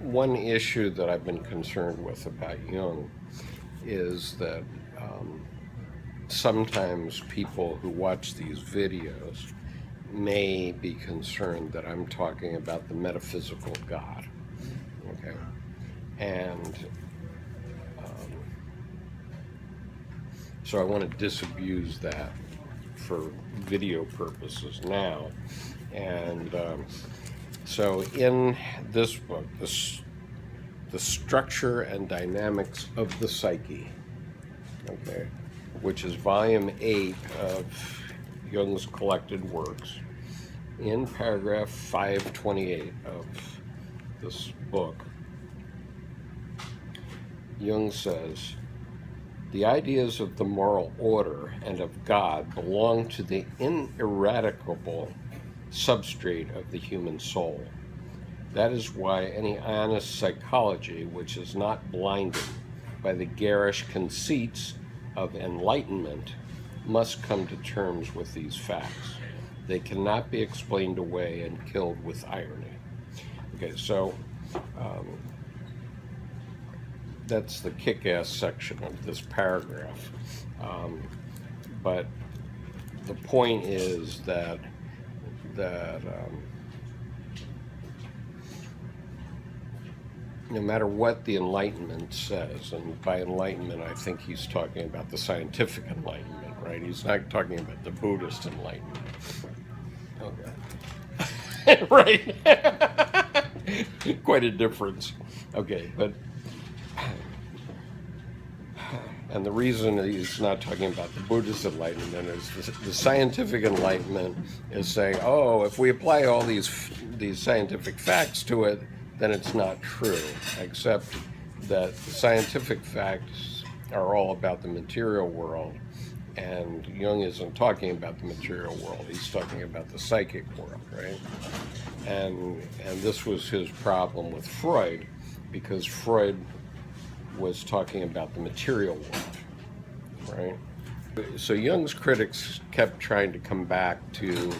one issue that I've been concerned with about Jung is that sometimes people who watch these videos may be concerned that I'm talking about the metaphysical God. Okay, and so I want to disabuse that for video purposes now. And so in this book, the structure and dynamics of the psyche, okay, which is volume 8 of Jung's collected works, in paragraph 528 of this book, Jung says, the ideas of the moral order and of God belong to the ineradicable substrate of the human soul. That is why any honest psychology, which is not blinded by the garish conceits of enlightenment, must come to terms with these facts. They cannot be explained away and killed with irony. Okay, so that's the kick-ass section of this paragraph. But the point is that no matter what the Enlightenment says, and by Enlightenment I think he's talking about the scientific Enlightenment, right? He's not talking about the Buddhist Enlightenment. Okay. Right. Quite a difference. Okay, but and the reason he's not talking about the Buddhist Enlightenment is the scientific Enlightenment is saying, oh, if we apply all these scientific facts to it, then it's not true, except that the scientific facts are all about the material world, and Jung isn't talking about the material world, he's talking about the psychic world, right? And this was his problem with Freud, because Freud was talking about the material world, right? So Jung's critics kept trying to come back to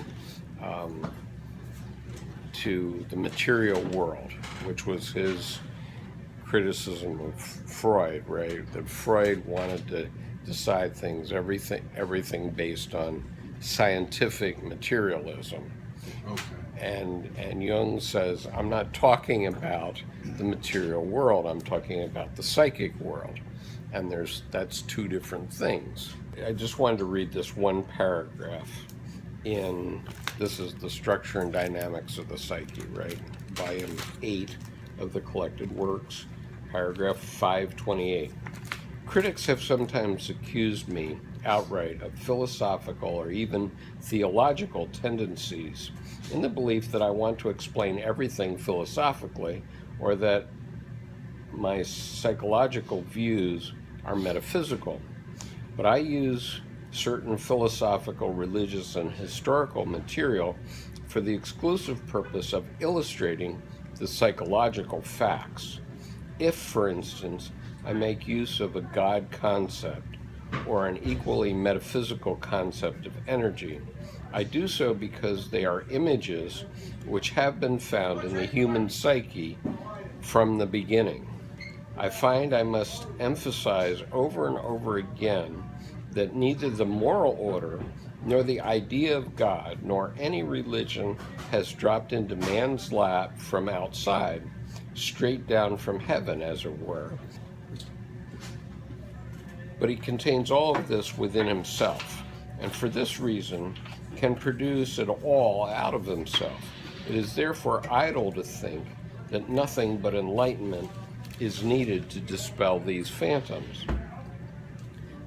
the material world, which was his criticism of Freud, right? That Freud wanted to decide things, everything based on scientific materialism. Okay. And Jung says, I'm not talking about the material world, I'm talking about the psychic world. And that's two different things. I just wanted to read this one paragraph this is the structure and dynamics of the psyche, right? Volume 8 of the collected works, paragraph 528. Critics have sometimes accused me outright of philosophical or even theological tendencies in the belief that I want to explain everything philosophically, or that my psychological views are metaphysical. But I use certain philosophical, religious, and historical material for the exclusive purpose of illustrating the psychological facts. If, for instance, I make use of a God concept or an equally metaphysical concept of energy, I do so because they are images which have been found in the human psyche from the beginning. I find I must emphasize over and over again that neither the moral order nor the idea of God nor any religion has dropped into man's lap from outside, straight down from heaven, as it were. But he contains all of this within himself, and for this reason can produce it all out of himself. It is therefore idle to think that nothing but enlightenment is needed to dispel these phantoms.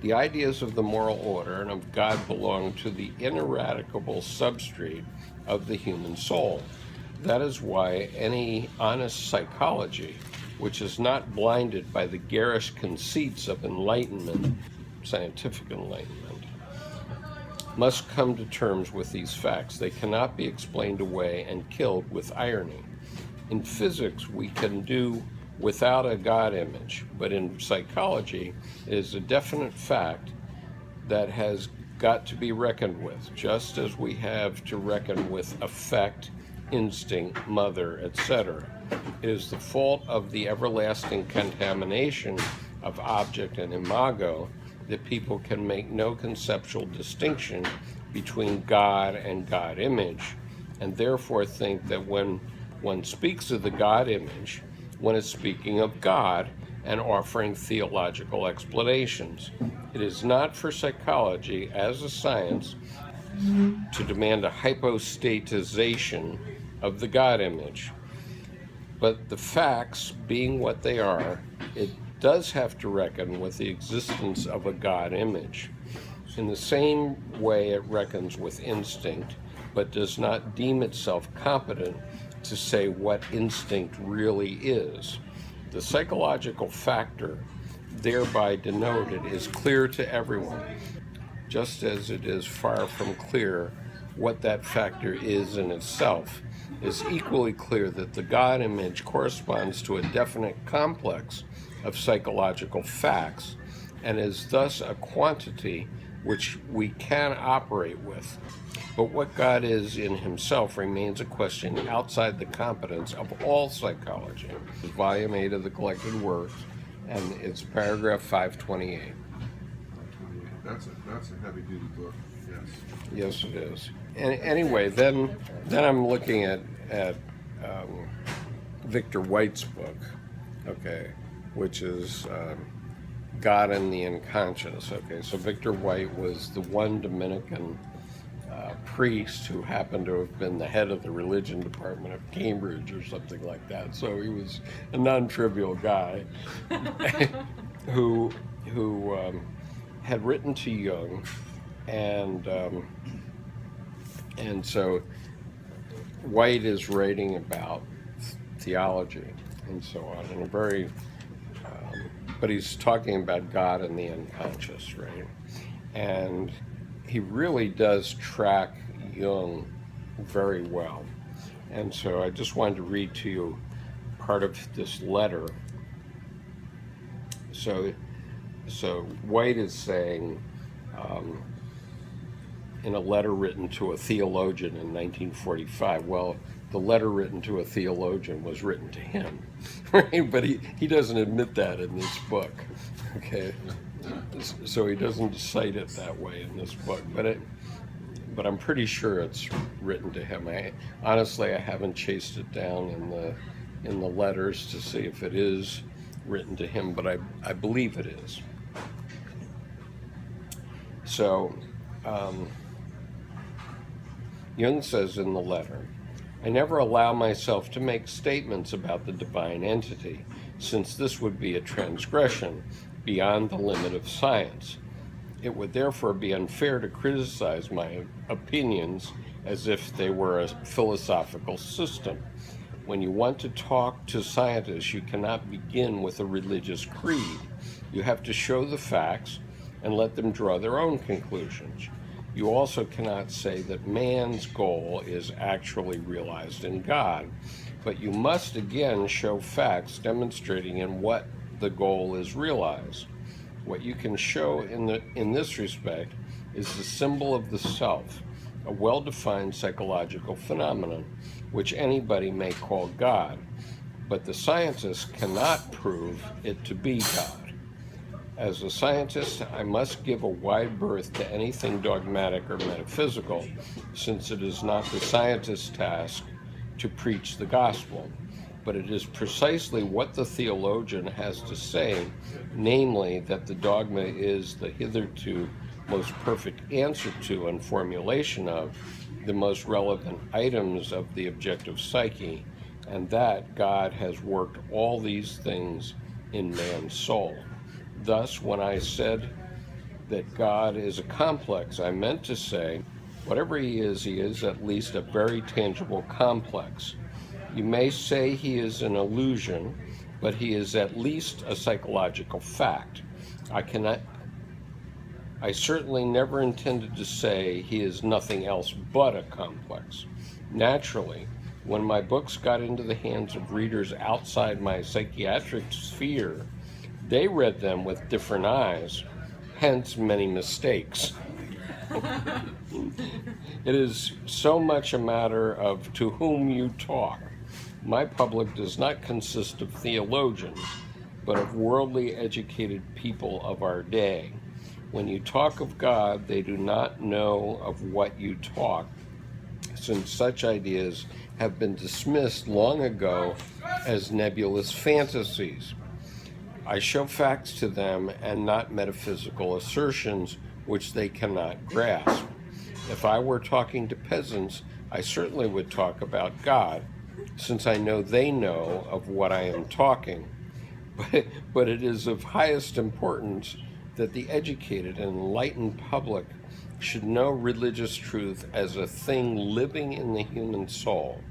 The ideas of the moral order and of God belong to the ineradicable substrate of the human soul. That is why any honest psychology, which is not blinded by the garish conceits of enlightenment, scientific enlightenment, must come to terms with these facts. They cannot be explained away and killed with irony. In physics, we can do without a God image, but in psychology, it is a definite fact that has got to be reckoned with, just as we have to reckon with affect, instinct, mother, etc. It is the fault of the everlasting contamination of object and imago that people can make no conceptual distinction between God and God image, and therefore think that when one speaks of the God image, one is speaking of God and offering theological explanations. It is not for psychology as a science to demand a hypostatization of the God image. But the facts being what they are, it does have to reckon with the existence of a God image. In the same way it reckons with instinct, but does not deem itself competent to say what instinct really is. The psychological factor thereby denoted is clear to everyone, just as it is far from clear what that factor is in itself. It is equally clear that the God image corresponds to a definite complex of psychological facts and is thus a quantity which we can operate with. But what God is in himself remains a question outside the competence of all psychology. Volume 8 of the Collected Works, and it's paragraph 528. That's a heavy-duty book, yes. Yes, it is. And anyway, then I'm looking at Victor White's book, okay, which is God and the Unconscious. Okay, so Victor White was the one Dominican priest who happened to have been the head of the religion department of Cambridge or something like that. So he was a non-trivial guy who had written to Jung, and so White is writing about theology and so on, and a very, but he's talking about God and the unconscious, right? And he really does track Jung very well. And so I just wanted to read to you part of this letter. So White is saying, in a letter written to a theologian in 1945, well, the letter written to a theologian was written to him, right? But he doesn't admit that in this book, okay? So he doesn't cite it that way in this book, but I'm pretty sure it's written to him. Honestly, I haven't chased it down in the letters to see if it is written to him, but I believe it is. So Jung says in the letter, I never allow myself to make statements about the divine entity, since this would be a transgression beyond the limit of science. It would therefore be unfair to criticize my opinions as if they were a philosophical system. When you want to talk to scientists, you cannot begin with a religious creed. You have to show the facts and let them draw their own conclusions. You also cannot say that man's goal is actually realized in God, but you must again show facts demonstrating in what the goal is realized. What you can show in this respect is the symbol of the self, a well-defined psychological phenomenon, which anybody may call God, but the scientist cannot prove it to be God. As a scientist, I must give a wide berth to anything dogmatic or metaphysical, since it is not the scientist's task to preach the gospel, but it is precisely what the theologian has to say, namely that the dogma is the hitherto most perfect answer to and formulation of the most relevant items of the objective psyche, and that God has worked all these things in man's soul. Thus, when I said that God is a complex, I meant to say, whatever he is at least a very tangible complex. You may say he is an illusion, but he is at least a psychological fact. I certainly never intended to say he is nothing else but a complex. Naturally, when my books got into the hands of readers outside my psychiatric sphere, they read them with different eyes, hence many mistakes. It is so much a matter of to whom you talk. My public does not consist of theologians, but of worldly educated people of our day. When you talk of God, they do not know of what you talk, since such ideas have been dismissed long ago as nebulous fantasies. I show facts to them and not metaphysical assertions which they cannot grasp. If I were talking to peasants, I certainly would talk about God, since I know they know of what I am talking. But it is of highest importance that the educated and enlightened public should know religious truth as a thing living in the human soul.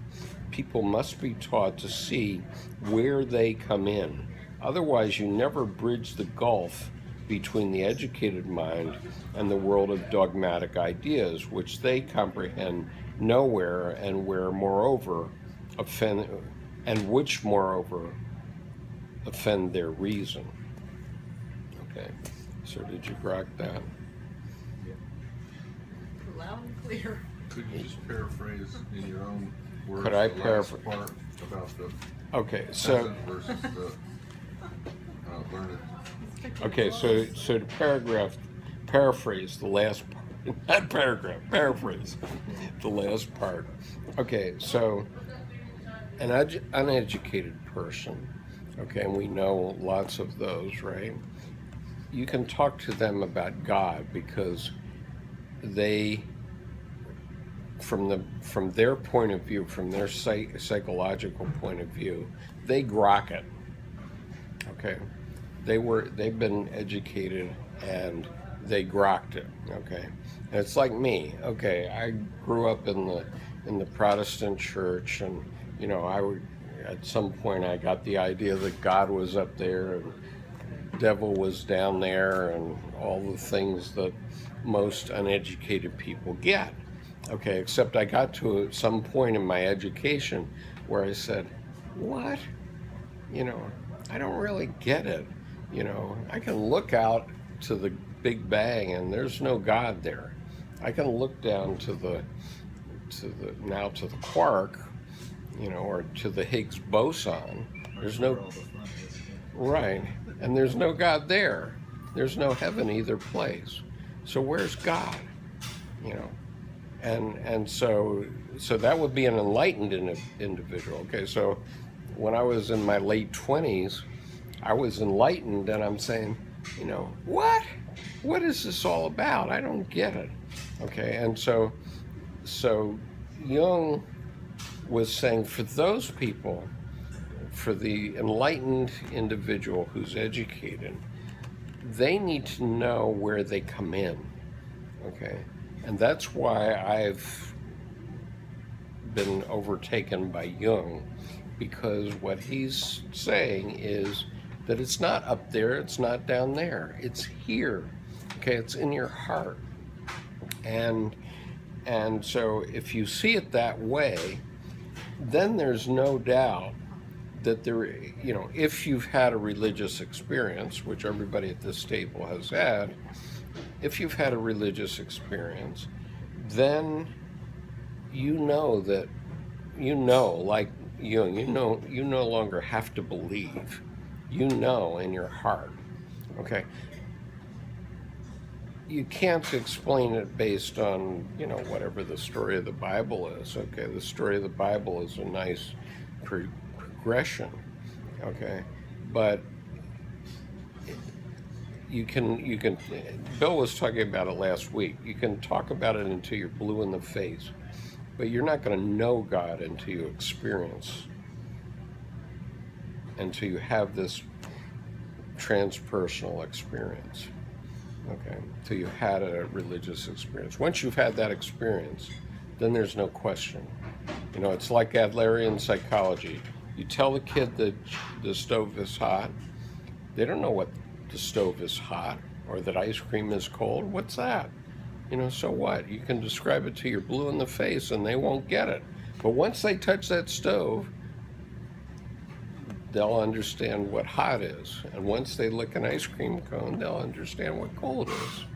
People must be taught to see where they come in. Otherwise, you never bridge the gulf between the educated mind and the world of dogmatic ideas, which they comprehend nowhere, and where, moreover, offend their reason. Okay, so did you grok that? Loud and clear. Could you just paraphrase in your own words Could I the last paraphrase? part about the Okay, so peasant versus the learned? okay, so to paraphrase the last part, not paragraph, paraphrase the last part. Okay, so an uneducated person, okay, and we know lots of those, right? You can talk to them about God because they, from their point of view, from their psychological point of view, they grok it. Okay, they've been educated and they grokked it. Okay, and it's like me. Okay, I grew up in the Protestant church, and at some point I got the idea that God was up there and devil was down there, and all the things that most uneducated people get. Okay, except I got to some point in my education where I said, what? I don't really get it. I can look out to the Big Bang and there's no God there. I can look down to the quark, or to the Higgs boson. There's no, right, and there's no God there. There's no heaven either place. So where's God? And so that would be an enlightened individual. Okay, so when I was in my late 20s, I was enlightened, and I'm saying, what is this all about? I don't get it. Okay, and so Jung was saying, for those people, for the enlightened individual who's educated, they need to know where they come in. Okay, and that's why I've been overtaken by Jung, because what he's saying is that it's not up there, it's not down there, it's here. Okay, it's in your heart. And so if you see it that way, then there's no doubt that if you've had a religious experience, which everybody at this table has had, if you've had a religious experience, then like Jung, you no longer have to believe. In your heart. Okay. You can't explain it based on, whatever the story of the Bible is. Okay, the story of the Bible is a nice progression. Okay, but you can. Bill was talking about it last week. You can talk about it until you're blue in the face, but you're not going to know God until you experience, until you have this transpersonal experience. Okay, till you had a religious experience. Once you've had that experience, then there's no question. It's like Adlerian psychology. You tell the kid that the stove is hot, they don't know what the stove is hot, or that ice cream is cold. What's that? So what? You can describe it till you're blue in the face and they won't get it. But once they touch that stove, they'll understand what hot is. And once they lick an ice cream cone, they'll understand what cold is.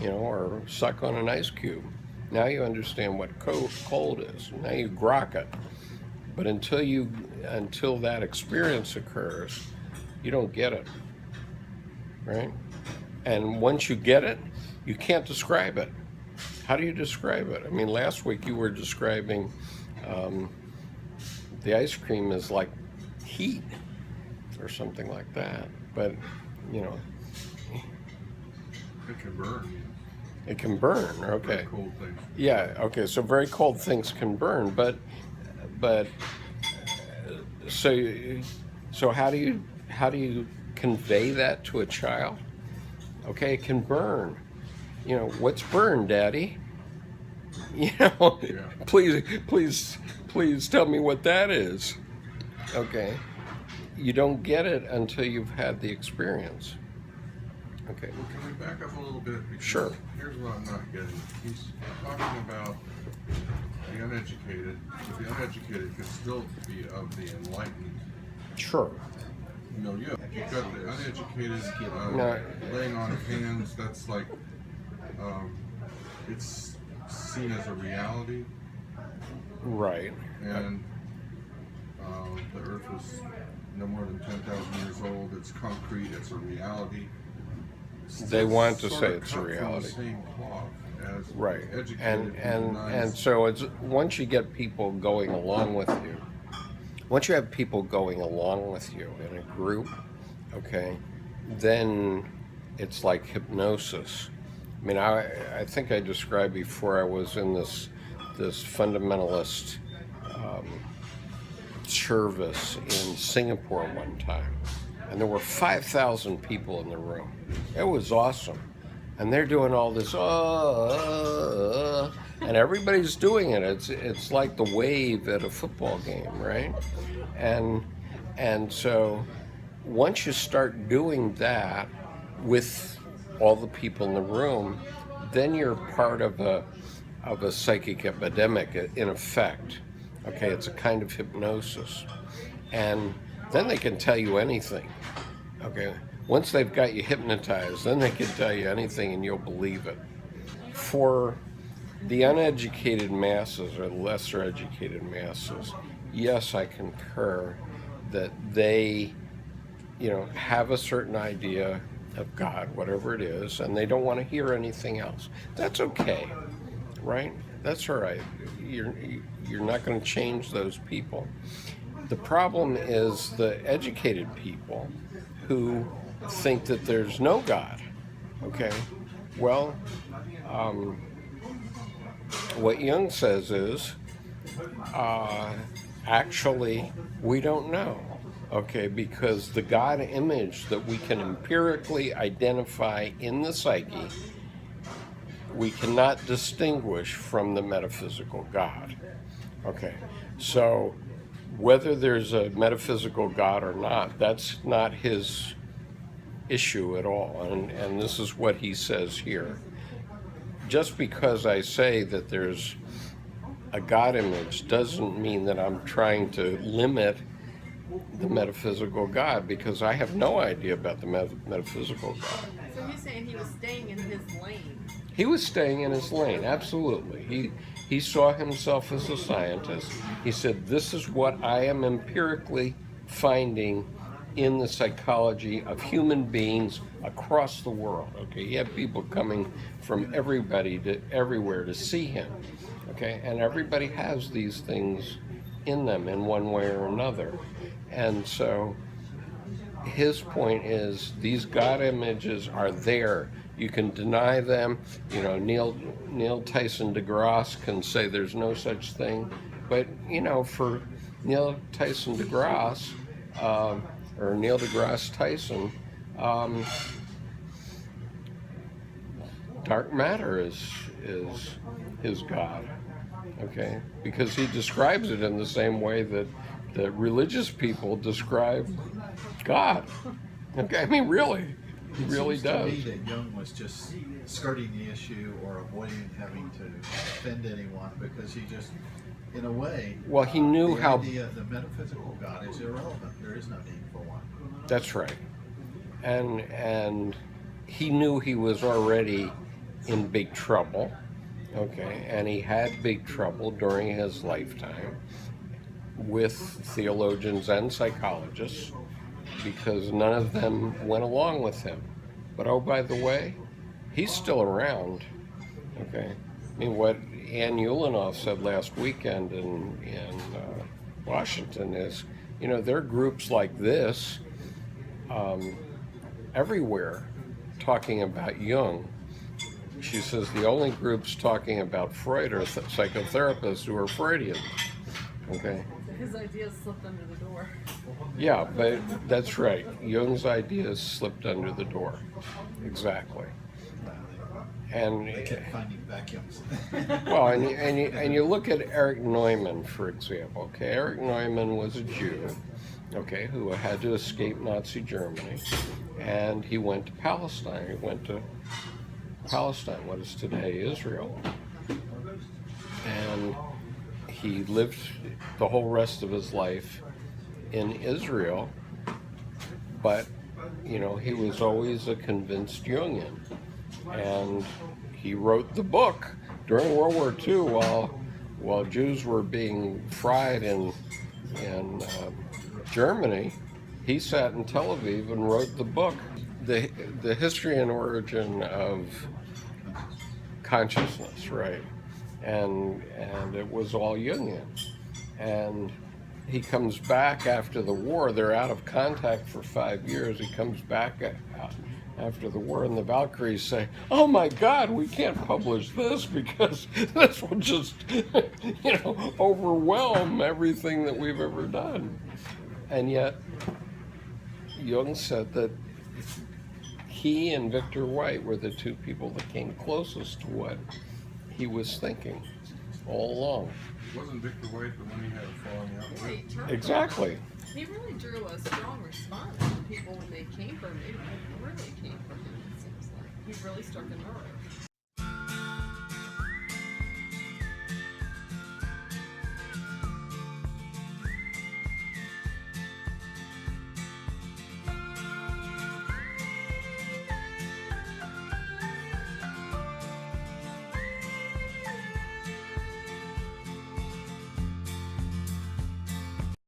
Or suck on an ice cube. Now you understand what cold is. Now you grok it. But until that experience occurs, you don't get it, right? And once you get it, you can't describe it. How do you describe it? I mean, last week you were describing the ice cream is like heat or something like that. But, you know, It can burn. it can burn. Okay. Very cold things. Yeah. Okay. So very cold things can burn, but so how do you convey that to a child? Okay, it can burn. You know, what's burn, Daddy? You know, Yeah. please tell me what that is. Okay. You don't get it until you've had the experience. Okay. Well, can we back up a little bit? Because Sure. Here's what I'm not getting. He's talking about the uneducated, but the uneducated can still be of the enlightened. Sure. You know, you've got the uneducated No. laying on of hands. That's like, it's seen as a reality, Right. and the earth was no more than 10,000 years old. It's concrete. It's a reality. They want to Sort say of it's a cut from the reality. same cloth as Right. educated And denies- so it's once you get people going along with you, once you have people going along with you in a group, okay, then it's like hypnosis. I mean, I think I described before I was in this fundamentalist service in Singapore one time, and there were 5,000 people in the room. It was awesome. And they're doing all this, and everybody's doing it. It's like the wave at a football game, right? And so once you start doing that with all the people in the room, then you're part of a psychic epidemic in effect. Okay, it's a kind of hypnosis. And then they can tell you anything. Okay, once they've got you hypnotized, then they can tell you anything and you'll believe it. For the uneducated masses or lesser educated masses, yes, I concur that they, have a certain idea of God, whatever it is, and they don't want to hear anything else. That's okay, right? That's all right. You're not going to change those people. The problem is the educated people who think that there's no God. Okay, well, what Jung says is, actually, we don't know. Okay, because the God image that we can empirically identify in the psyche, we cannot distinguish from the metaphysical God. Okay, so whether there's a metaphysical God or not, that's not his issue at all. And this is what he says here. Just because I say that there's a God image doesn't mean that I'm trying to limit the metaphysical God, because I have no idea about the metaphysical God. So you're saying he was staying in his lane? He was staying in his lane, absolutely. He saw himself as a scientist. He said, this is what I am empirically finding in the psychology of human beings across the world. Okay, he had people coming from everywhere to see him. Okay, and everybody has these things in them in one way or another. And so his point is these God images are there. You can deny them. Neil Tyson deGrasse can say there's no such thing. But, for Neil Tyson deGrasse, or Neil deGrasse Tyson, dark matter is his God. Okay? Because he describes it in the same way that religious people describe God. Okay? I mean, really. He really does. It seems to me that Jung was just skirting the issue or avoiding having to offend anyone, because he just, in a way, well, he knew the how idea of the metaphysical God is irrelevant. There is no need for one. That's right. And he knew he was already in big trouble. Okay, and he had big trouble during his lifetime. with theologians and psychologists because none of them went along with him. But oh, by the way, he's still around. Okay, I mean, what Ann Ulinoff said last weekend in Washington is, you know, there are groups like this everywhere talking about Jung. She says the only groups talking about Freud are psychotherapists who are Freudians. Okay. His ideas slipped under the door. Yeah, but that's right. Jung's ideas slipped under the door. Exactly. And They kept finding vacuums. well, and you look at Erich Neumann, for example. Okay, Erich Neumann was a Jew, okay, who had to escape Nazi Germany, and he went to Palestine. He went to Palestine, what is today Israel, and he lived the whole rest of his life in Israel. But you know, he was always a convinced Jungian. And he wrote the book during World War II while Jews were being fried in Germany. He sat in Tel Aviv and wrote the book, the history and origin of consciousness, right? And it was all Jungian. And he comes back after the war. They're out of contact for 5 years. He comes back after the war, and the Valkyries say, "Oh my God, we can't publish this because this will just, you know, overwhelm everything that we've ever done." And yet, Jung said that he and Victor White were the two people that came closest to what he was thinking all along. Wasn't Victor White the one he had a falling out Yeah, he with? turned Exactly. He really drew a strong response from people when they came from him. They really came from him, it seems like. He really struck a nerve.